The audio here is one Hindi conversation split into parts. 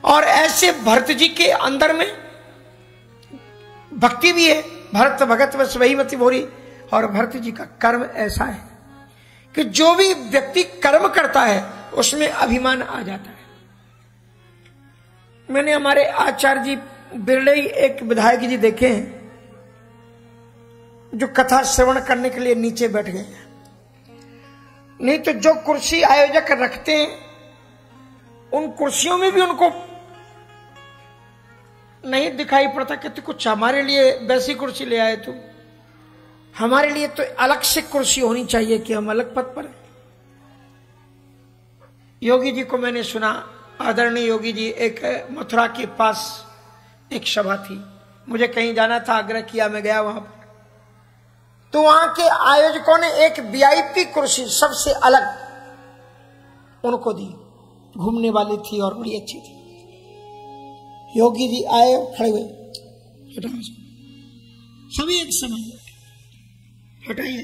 और ऐसे भरत जी के अंदर में भक्ति भी है, भरत भगत बस वही मति भोरी। और भरत जी का कर्म ऐसा है कि जो भी व्यक्ति कर्म करता है उसमें अभिमान आ जाता है। मैंने हमारे आचार्य जी बिरले एक विधायक जी देखे हैं जो कथा श्रवण करने के लिए नीचे बैठ गए, नहीं तो जो कुर्सी आयोजक रखते हैं उन कुर्सियों में भी उनको नहीं दिखाई पड़ता कि कुछ हमारे लिए वैसी कुर्सी ले आए तुम, हमारे लिए तो अलग से कुर्सी होनी चाहिए कि हम अलग पद पर हैं। योगी जी को मैंने सुना, आदरणीय योगी जी, एक मथुरा के पास एक सभा थी, मुझे कहीं जाना था, आग्रह किया, मैं गया वहां पर। तो वहां के आयोजकों ने एक वीआईपी कुर्सी सबसे अलग उनको दी, घूमने वाली थी और बड़ी अच्छी थी। योगी जी आए, खड़े हुए, हटाओ सभी एक समय, हटाइए।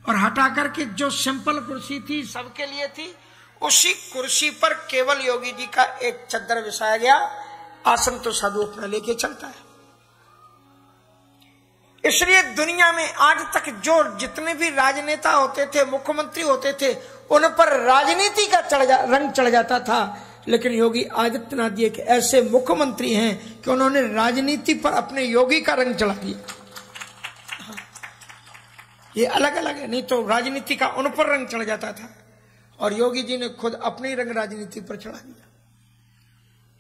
और हटा करके जो सिंपल कुर्सी थी सबके लिए थी, उसी कुर्सी पर केवल योगी जी का एक चद्दर बिछाया गया। आसन तो साधु अपना लेके चलता है। इसलिए दुनिया में आज तक जो जितने भी राजनेता होते थे, मुख्यमंत्री होते थे, उन पर राजनीति का रंग चढ़ जाता था। लेकिन योगी आदित्यनाथ जी एक ऐसे मुख्यमंत्री हैं कि उन्होंने राजनीति पर अपने योगी का रंग चढ़ा दिया। ये अलग अलग है, नहीं तो राजनीति का उन पर रंग चढ़ जाता था और योगी जी ने खुद अपने रंग राजनीति पर चढ़ा दिया।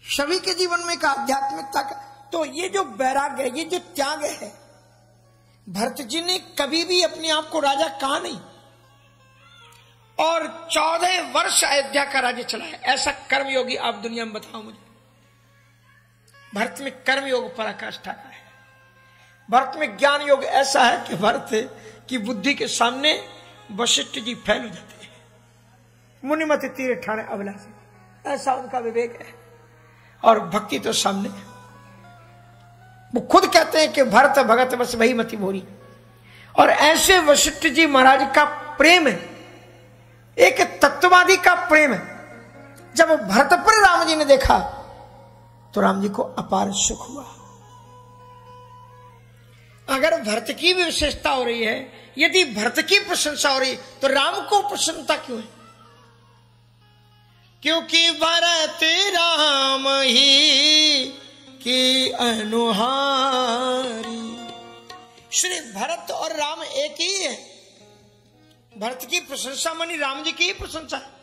सभी के जीवन में का आध्यात्मिकता का, तो ये जो वैराग्य है, ये जो त्याग है, भरत जी ने कभी भी अपने आप को राजा कहा नहीं और 14 वर्ष अयोध्या का राज्य चलाया। ऐसा कर्मयोगी आप दुनिया में बताओ मुझे। भरत में कर्मयोग पराकाष्ठा का है। भरत में ज्ञान योग ऐसा है कि भरत की बुद्धि के सामने वशिष्ठ जी फैल हो जाते हैं। मुनिमति तीर ठाणे अभिलाषी, ऐसा उनका विवेक है। और भक्ति तो सामने, वो खुद कहते हैं कि भरत भगत बस वही मति भोरी। और ऐसे वशिष्ठ जी महाराज का प्रेम है, एक तत्ववादी का प्रेम है। जब भरत पर राम जी ने देखा तो राम जी को अपार सुख हुआ। अगर भरत की भी विशेषता हो रही है, यदि भरत की प्रशंसा हो रही तो राम को प्रसन्नता क्यों है? क्योंकि भरत राम ही की अनुहारी। श्री भरत और राम एक ही है। भरत की प्रशंसा मानी राम जी की ही प्रशंसा है।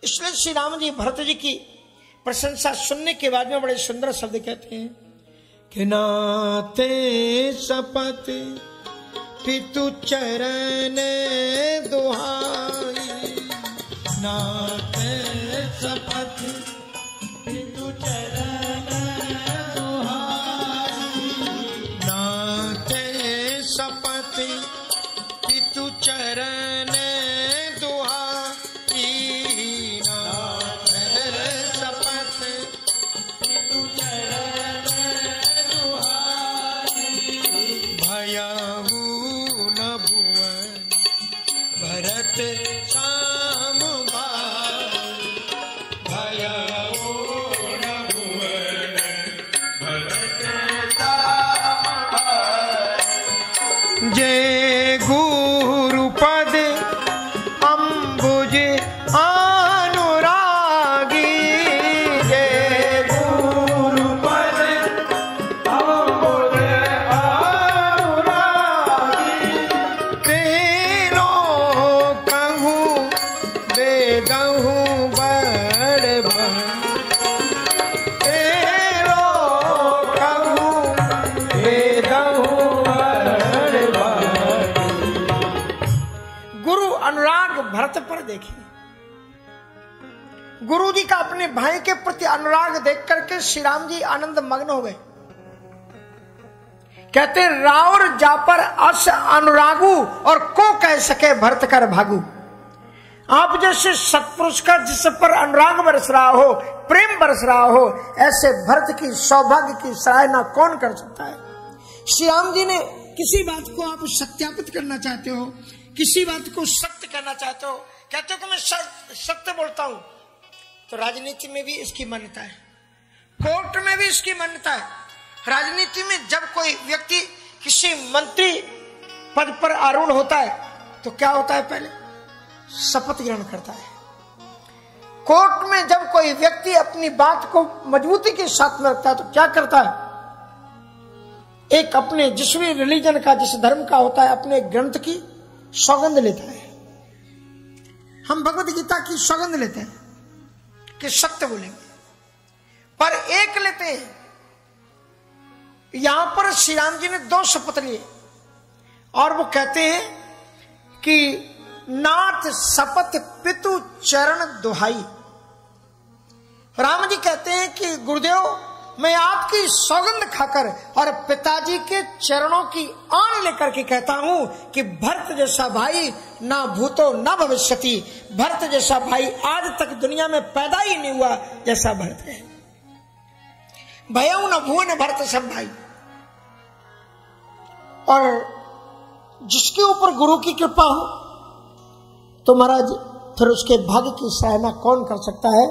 इसलिए श्री राम जी भरत जी की प्रशंसा सुनने के बाद में बड़े सुंदर शब्द कहते हैं कि नाते सपत पितु चरण दुहाई। नाते सपत पितु चरण दुहाई। नाते सपत पितु चरण दुहाई। नाते सपत पितु चरण दुहाई। भयहु न भुवन भरत श्याम भाई। भयहु न भुवन भरत श्याम भाई। जय गुरुपद अम्बुज अनुरागी। जय गुरुपद अम्बुज अनुरागी। तेरो कहूँ बेदहूँ बड़ बड़। तेरो कहूँ बेदहूँ बड़ बड़। गुरु अनुराग भरत पर देखे। गुरु जी का अपने भाई के प्रति अनुराग देख करके श्री राम जी आनंद मग्न हो गए। कहते राउर जापर अस अनुरागु और को कह सके भरत कर भागु। आप जैसे सत्पुरुष का जिस पर अनुराग बरस रहा हो, प्रेम बरस रहा हो, ऐसे भरत की सौभाग्य की सराहना कौन कर सकता है? श्री राम जी ने किसी बात को आप सत्यापित करना चाहते हो, किसी बात को सत्य करना चाहते हो, कहते हो कि मैं सत्य बोलता हूं, तो राजनीति में भी इसकी मान्यता है, कोर्ट में भी इसकी मान्यता है। राजनीति में जब कोई व्यक्ति किसी मंत्री पद पर आरूढ़ होता है तो क्या होता है, पहले शपथ ग्रहण करता है। कोर्ट में जब कोई व्यक्ति अपनी बात को मजबूती के साथ में रखता है तो क्या करता है, एक अपने जिस भी रिलीजन का, जिस धर्म का होता है, अपने ग्रंथ की सौगंध लेता है। हम भगवत गीता की सौगंध लेते हैं कि सत्य बोलेंगे, पर एक लेते हैं। यहां पर श्री राम जी ने 2 शपथ लिए और वो कहते हैं कि नाथ शपथ पितु चरण दुहाई। राम जी कहते हैं कि गुरुदेव, मैं आपकी सौगंध खाकर और पिताजी के चरणों की आन लेकर के कहता हूं कि भरत जैसा भाई ना भूतो ना भविष्यति, भरत जैसा भाई आज तक दुनिया में पैदा ही नहीं हुआ जैसा भरत है। भयउ न भुवन भरत सब भाई। और जिसके ऊपर गुरु की कृपा हो तो महाराज फिर उसके भाग्य की सराहना कौन कर सकता है।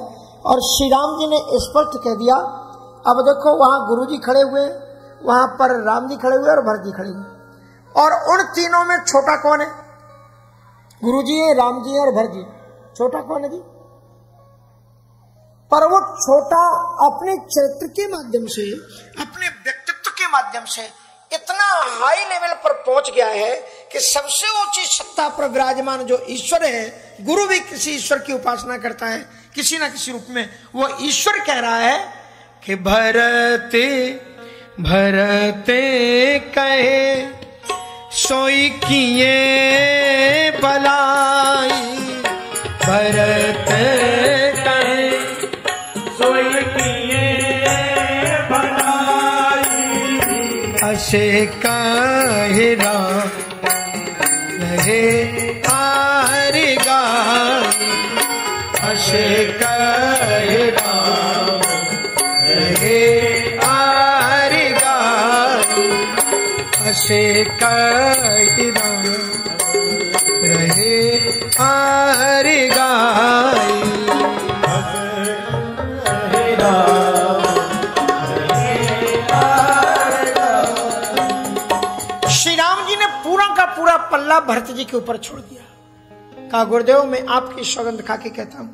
और श्री राम जी ने स्पष्ट कह दिया। अब देखो, वहां गुरु जी खड़े हुए, वहां पर राम जी खड़े हुए और भरत जी खड़े हुए, और उन तीनों में छोटा कौन है? गुरु जी है, राम जी है और भरत जी। छोटा कौन है जी? पर वो छोटा अपने चरित्र के माध्यम से, अपने व्यक्तित्व के माध्यम से इतना हाई लेवल पर पहुंच गया है कि सबसे ऊंची सत्ता पर विराजमान जो ईश्वर है, गुरु भी किसी ईश्वर की उपासना करता है किसी ना किसी रूप में। वो ईश्वर कह रहा है कि भरते भरते कहे सोई किए बलाई, भरत कहे सोई किए बलाई, असे कहे राम रहे आर गाई, असे कहे राम रहे आर गाई, असे कहे राम रहे आर गाई, असे राम रहे आर गाई। श्री राम जी ने पूरा का पूरा पल्ला भरत जी के ऊपर छोड़ दिया। कहा, गुरुदेव, मैं आपकी सौगंध खा के कहता हूं,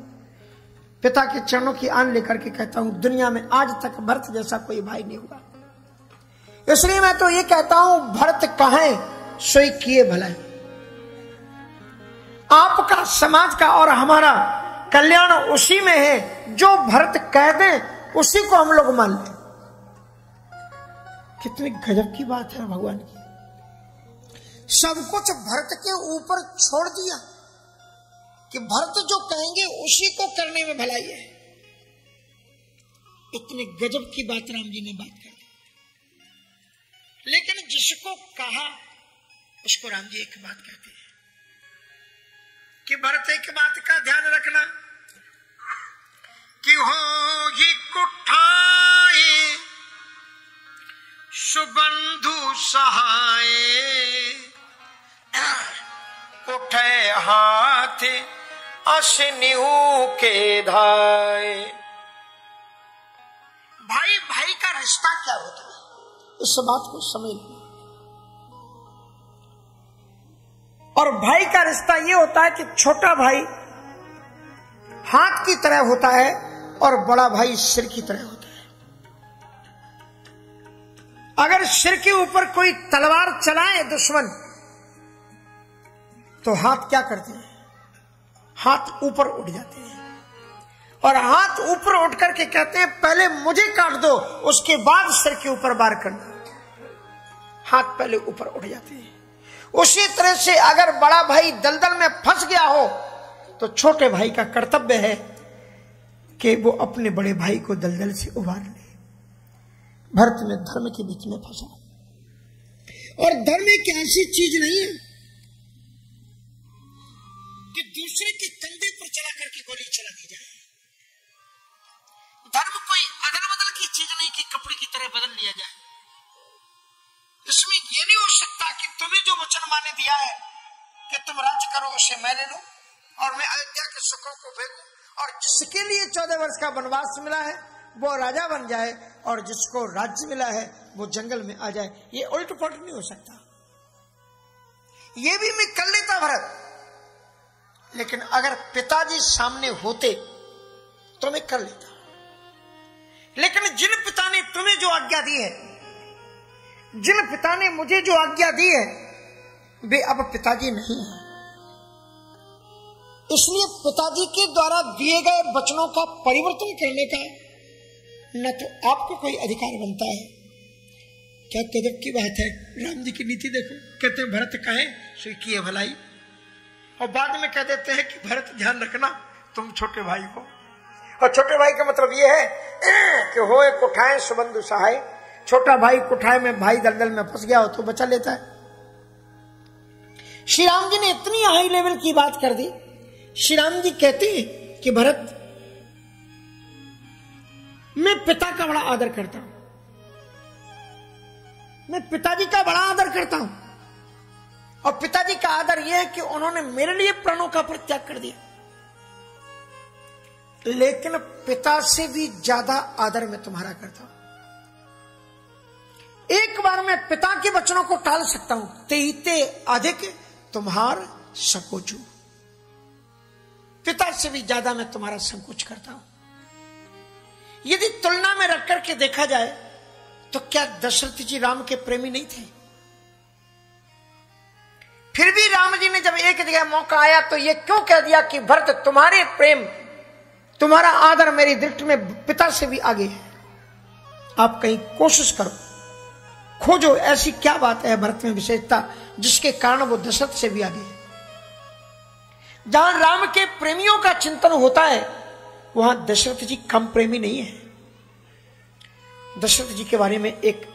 पिता के चरणों की आन लेकर के कहता हूं, दुनिया में आज तक भरत जैसा कोई भाई नहीं हुआ। इसलिए मैं तो ये कहता हूं, भरत कहें सोई किए भलाई। आपका, समाज का और हमारा कल्याण उसी में है। जो भरत कह दे उसी को हम लोग मान लें। कितनी गजब की बात है भगवान की। सब कुछ भरत के ऊपर छोड़ दिया कि भरत जो कहेंगे उसी को करने में भलाई है। इतने गजब की बात राम जी ने बात कर दी। लेकिन जिसको कहा उसको राम जी एक बात कहते हैं कि भरत, एक बात का ध्यान रखना कि हो ये कुठाए सुबंधु सहाय, उठे हाथ अशनिहु के धाय। भाई भाई का रिश्ता क्या होता है, इस बात को समझ लो। और भाई का रिश्ता ये होता है कि छोटा भाई हाथ की तरह होता है और बड़ा भाई सिर की तरह होता है। अगर सिर के ऊपर कोई तलवार चलाए दुश्मन तो हाथ क्या करते हैं? हाथ ऊपर उठ जाते हैं और हाथ ऊपर उठ करके कहते हैं पहले मुझे काट दो, उसके बाद सिर के ऊपर वार करना। हाथ पहले ऊपर उठ जाते हैं। उसी तरह से अगर बड़ा भाई दलदल में फंस गया हो तो छोटे भाई का कर्तव्य है कि वो अपने बड़े भाई को दलदल से उबार ले। भरत में धर्म के बीच में फंसा, और धर्म एक ऐसी चीज नहीं है कि दूसरे के कंधे पर चला करके गोली चला दी जाए। धर्म कोई अदल बदल की चीज नहीं कि कपड़े की तरह बदल लिया जाए। इसमें यह नहीं हो सकता कि तुम्हें जो वचन माने दिया है कि तुम राज्य करो उसे मैं ले लूं और मैं अयोध्या के सुखों को फेंकूं और जिसके लिए 14 वर्ष का वनवास मिला है वो राजा बन जाए, और जिसको राज्य मिला है वो जंगल में आ जाए। ये उल्ट पुलट नहीं हो सकता। ये भी मैं कर लेता भरत, लेकिन अगर पिताजी सामने होते तो मैं कर लेता। लेकिन जिन पिता ने तुम्हें जो आज्ञा दी है, जिन पिता ने मुझे जो आज्ञा दी है, वे अब पिताजी नहीं है। इसलिए पिताजी के द्वारा दिए गए वचनों का परिवर्तन करने का न तो आपको कोई अधिकार बनता है। क्या गजब की बात है। राम जी की नीति देखो, कहते हैं भरत कहे सो किए भलाई, और बाद में कह देते हैं कि भरत ध्यान रखना तुम छोटे भाई हो। और छोटे भाई का मतलब यह है कि होए कुठाए सुबंधु सहाय, छोटा भाई कुठाए में भाई दलदल में फंस गया हो तो बचा लेता है। श्री राम जी ने इतनी हाई लेवल की बात कर दी। श्री राम जी कहते हैं कि भरत, मैं पिता का बड़ा आदर करता हूं, मैं पिताजी का बड़ा आदर करता हूं, और पिताजी का आदर यह है कि उन्होंने मेरे लिए प्राणों का परित्याग कर दिया। लेकिन पिता से भी ज्यादा आदर मैं तुम्हारा करता हूं। एक बार मैं पिता के वचनों को टाल सकता हूं, तेते अधिक तुम्हार संकोचू, पिता से भी ज्यादा मैं तुम्हारा संकोच करता हूं। यदि तुलना में रख करके देखा जाए तो क्या दशरथ जी राम के प्रेमी नहीं थे? फिर भी राम जी ने जब एक जगह मौका आया तो ये क्यों कह दिया कि भरत तुम्हारे प्रेम, तुम्हारा आदर मेरी दृष्टि में पिता से भी आगे है। आप कहीं कोशिश करो, खोजो ऐसी क्या बात है भरत में विशेषता जिसके कारण वो दशरथ से भी आगे है। जहां राम के प्रेमियों का चिंतन होता है वहां दशरथ जी कम प्रेमी नहीं है। दशरथ जी के बारे में एक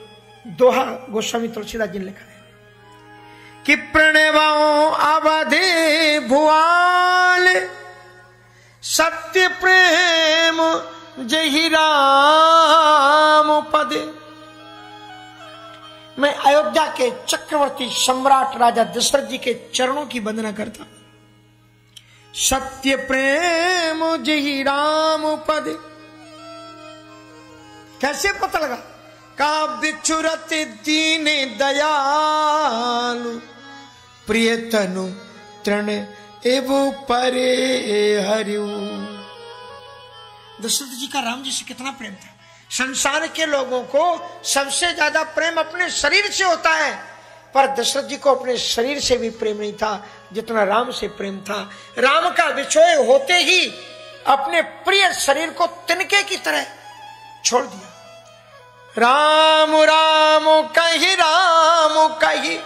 दोहा गोस्वामी तुलसीदास जी ने लिखा है कि प्रणवाओ अवधि भुआल सत्य प्रेम जहि राम पद। मैं अयोध्या के चक्रवर्ती सम्राट राजा दशरथ जी के चरणों की वंदना करता। सत्य प्रेम जहि राम पद। कैसे पता लगा? का बिछुरत दीन दयालु प्रिय तनु तृण एवं परे हरिऊ। दशरथ जी का राम जी से कितना प्रेम था। संसार के लोगों को सबसे ज्यादा प्रेम अपने शरीर से होता है, पर दशरथ जी को अपने शरीर से भी प्रेम नहीं था जितना राम से प्रेम था। राम का विछोह होते ही अपने प्रिय शरीर को तिनके की तरह छोड़ दिया। राम राम कही राम कही,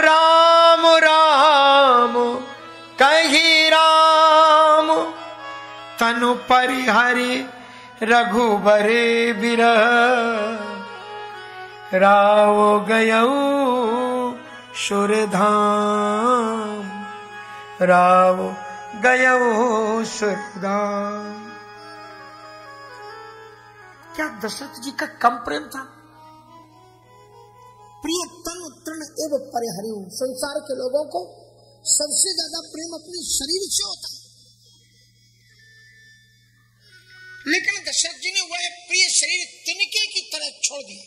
राम राम कही राम, तनु परिहरि रघुबरे बिरह, राव गयऊ सुरधाम, राव गयऊ सुरधाम। क्या दशरथ जी का कम प्रेम था? प्रिय तन तृण एवं परिहरिऊ। संसार के लोगों को सबसे ज्यादा प्रेम अपने शरीर से होता है, लेकिन दशरथ जी ने वह प्रिय शरीर तिनके की तरह छोड़ दिया।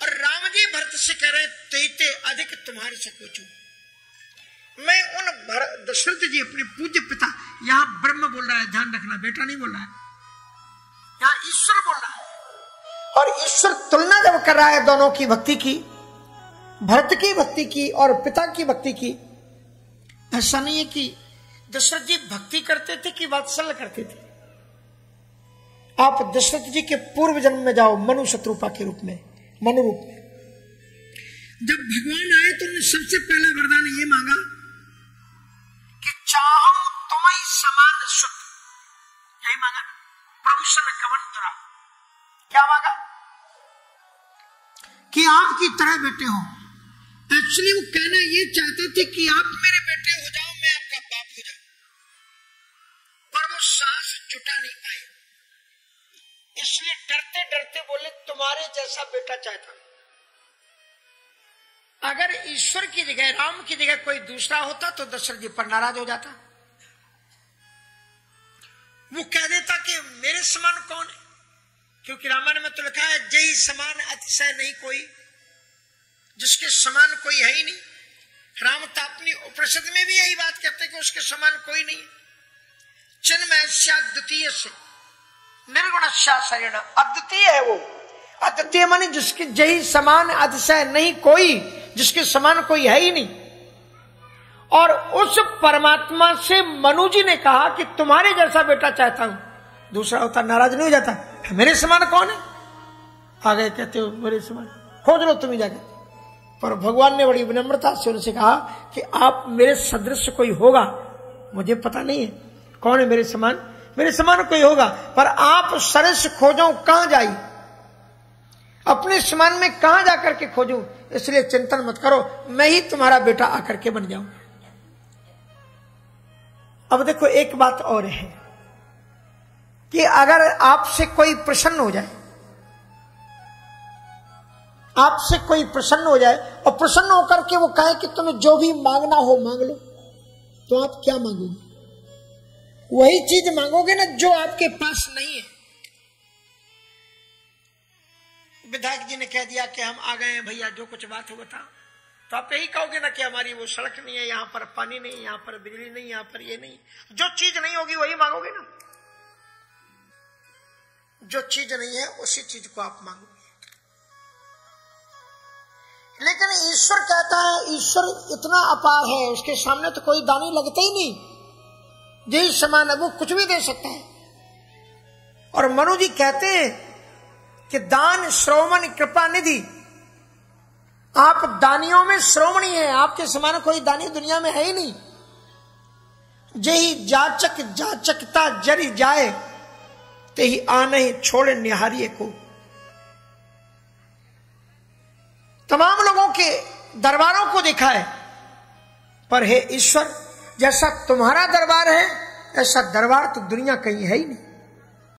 और राम जी भरत से कह रहे तेते अधिक तुम्हारे संकोचू। मैं उन दशरथ जी अपने पूज्य पिता, यहां ब्रह्म बोल रहा है, ध्यान रखना, बेटा नहीं बोल रहा है, यहां ईश्वर बोल रहा है। और ईश्वर तुलना जब कर रहा है दोनों की भक्ति की, भरत की भक्ति की और पिता की भक्ति की, ऐसा नहीं है कि दशरथ जी भक्ति करते थे कि वात्सल्य करते थे। आप दशरथ जी के पूर्व जन्म में जाओ, मनु शत्रुपा के रूप में, मनु रूप में। जब भगवान आए तो उन्होंने सबसे पहला वरदान ये मांगा कि चाहो तुम्हें समान सुख, यही मांगा प्रभु सब कवन तुरा। क्या मांगा? कि आपकी तरह बेटे हो। एक्चुअली वो कहना ये चाहते थे कि आप मेरे बेटे हो जाओ, मैं आपका बाप हो जाऊं, पर वो सांस जुटा नहीं पाए, इसलिए डरते डरते बोले तुम्हारे जैसा बेटा चाहता। अगर ईश्वर की जगह, राम की जगह कोई दूसरा होता तो दशरथ जी पर नाराज हो जाता। वो कह देता कि मेरे समान कौन है, क्योंकि रामायण में तो लिखा है जय समान अतिशय नहीं कोई, जिसके समान कोई है ही नहीं। राम तो अपनी उपनिषद में भी यही बात कहते हैं कि उसके समान कोई नहीं। चिन्मय द्वितीय से निर्गुण शरीर अद्वितीय है वो। अद्वितीय माने जिसके जय समान अतिशय नहीं कोई, जिसके समान कोई है ही नहीं। और उस परमात्मा से मनु जी ने कहा कि तुम्हारे जैसा बेटा चाहता हूं। दूसरा होता नाराज नहीं हो जाता, मेरे समान कौन है? आ गए कहते हो मेरे समान, खोज लो तुम ही जाके। पर भगवान ने बड़ी विनम्रता से उनसे कहा कि आप मेरे सदृश कोई होगा, मुझे पता नहीं है कौन है मेरे समान कोई होगा, पर आप सरस खोजो कहां जाई, अपने समान में कहां जाकर के खोजूं, इसलिए चिंतन मत करो, मैं ही तुम्हारा बेटा आकर के बन जाऊं। अब देखो एक बात और है कि अगर आपसे कोई प्रसन्न हो जाए, आपसे कोई प्रसन्न हो जाए और प्रसन्न होकर के वो कहे कि तुम्हें जो भी मांगना हो मांग लो, तो आप क्या मांगोगे? वही चीज मांगोगे ना जो आपके पास नहीं है। विधायक जी ने कह दिया कि हम आ गए हैं भैया, जो कुछ बात हो बता, तो आप यही कहोगे ना कि हमारी वो सड़क नहीं है, यहां पर पानी नहीं, यहां पर बिजली नहीं, यहां पर ये नहीं। जो चीज नहीं होगी वही मांगोगे ना। जो चीज नहीं है उसी चीज को आप मांगोगे। लेकिन ईश्वर कहता है, ईश्वर इतना अपार है, उसके सामने तो कोई दानी लगता ही नहीं, जय समान है, वो कुछ भी दे सकता है। और मनु जी कहते हैं कि दान श्रोमण कृपा निधि, आप दानियों में श्रोमणी है, आपके समान कोई दानी दुनिया में है ही नहीं। जही जाचक जाचकता जरी जाए, ते ही आने छोड़े निहारिये को। तमाम लोगों के दरबारों को देखा है, पर हे ईश्वर, जैसा तुम्हारा दरबार है ऐसा दरबार तो दुनिया कहीं है ही नहीं।